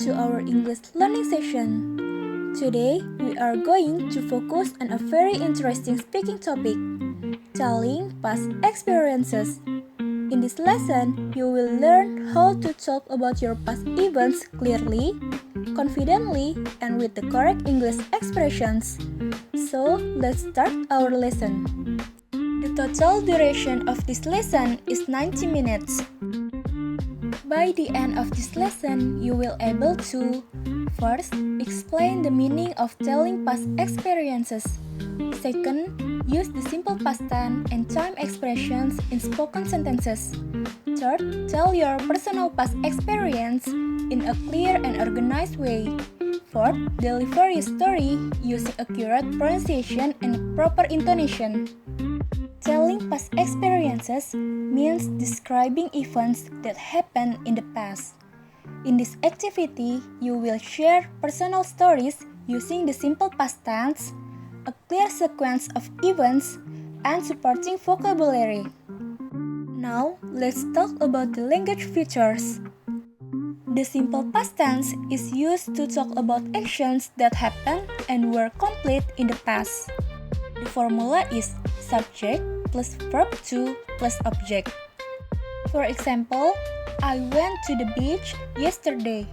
to our English learning session. Today, we are going to focus on a very interesting speaking topic, telling past experiences. In this lesson, you will learn how to talk about your past events clearly, confidently, and with the correct English expressions. So, let's start our lesson. The total duration of this lesson is 90 minutes. By the end of this lesson, you will able to first, explain the meaning of telling past experiences. Second, use the simple past tense and time expressions in spoken sentences. Third, tell your personal past experience in a clear and organized way. Fourth, deliver your story using accurate pronunciation and proper intonation. Telling past experiences means describing events that happened in the past. In this activity, you will share personal stories using the simple past tense, a clear sequence of events, and supporting vocabulary. Now, let's talk about the language features. The simple past tense is used to talk about actions that happened and were complete in the past. The formula is subject plus verb to plus object. For example, I went to the beach yesterday.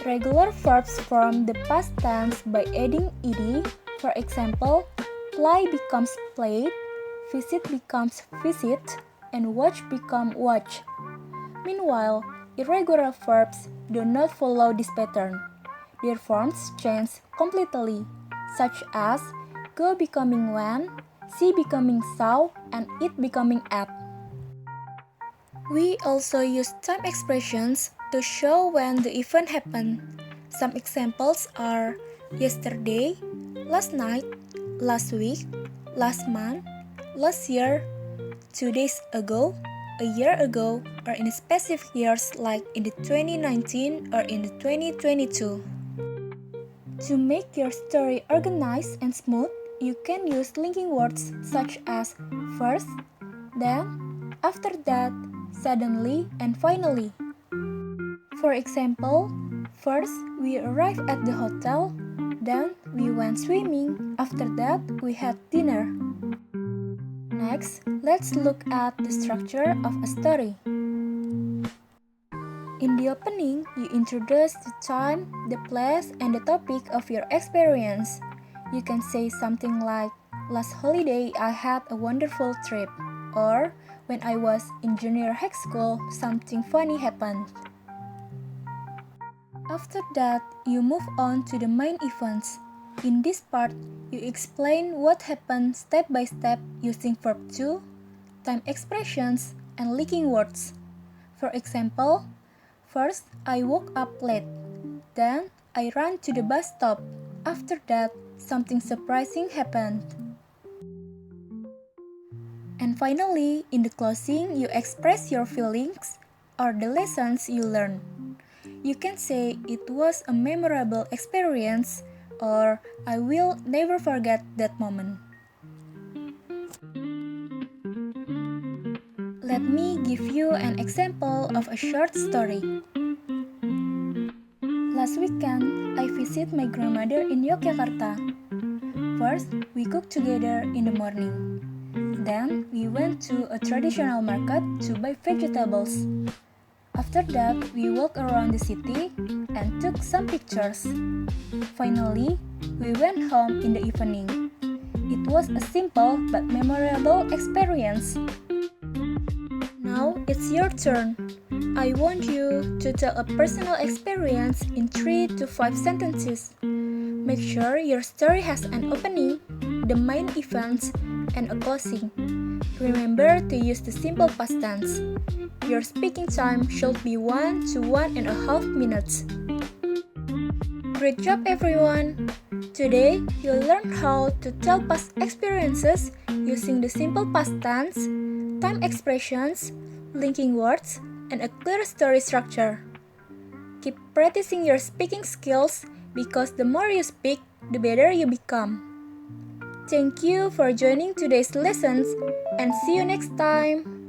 Regular verbs form the past tense by adding ed. For example, play becomes played, visit becomes visit, and watch become watch. Meanwhile, irregular verbs do not follow this pattern. Their forms change completely, such as go becoming went, see becoming saw, and eat becoming ate. We also use time expressions to show when the event happened. Some examples are yesterday, last night, last week, last month, last year, 2 days ago, a year ago, or in specific years like in the 2019 or in the 2022. To make your story organized and smooth, you can use linking words such as first, then, after that, suddenly, and finally. For example, first we arrived at the hotel, then we went swimming, after that we had dinner. Next, let's look at the structure of a story. In the opening, you introduce the time, the place, and the topic of your experience. You can say something like, last holiday I had a wonderful trip, or when I was in junior high school, something funny happened. After that, you move on to the main events. In this part, you explain what happened step by step using verb to, time expressions, and linking words. For example, first I woke up late, then I ran to the bus stop. After that, something surprising happened. And finally, in the closing, you express your feelings or the lessons you learned. You can say it was a memorable experience or I will never forget that moment. Let me give you an example of a short story. Last weekend, I visited my grandmother in Yogyakarta. First, we cooked together in the morning. Then, we went to a traditional market to buy vegetables. After that, we walked around the city and took some pictures. Finally, we went home in the evening. It was a simple but memorable experience. Now, it's your turn. I want you to tell a personal experience in 3 to 5 sentences. Make sure your story has an opening, the main events, and a closing. Remember to use the simple past tense. Your speaking time should be 1 to 1.5 minutes. Great job everyone! Today, you learned how to tell past experiences using the simple past tense, time expressions, linking words, and a clear story structure. Keep practicing your speaking skills because the more you speak, the better you become. Thank you for joining today's lessons and see you next time.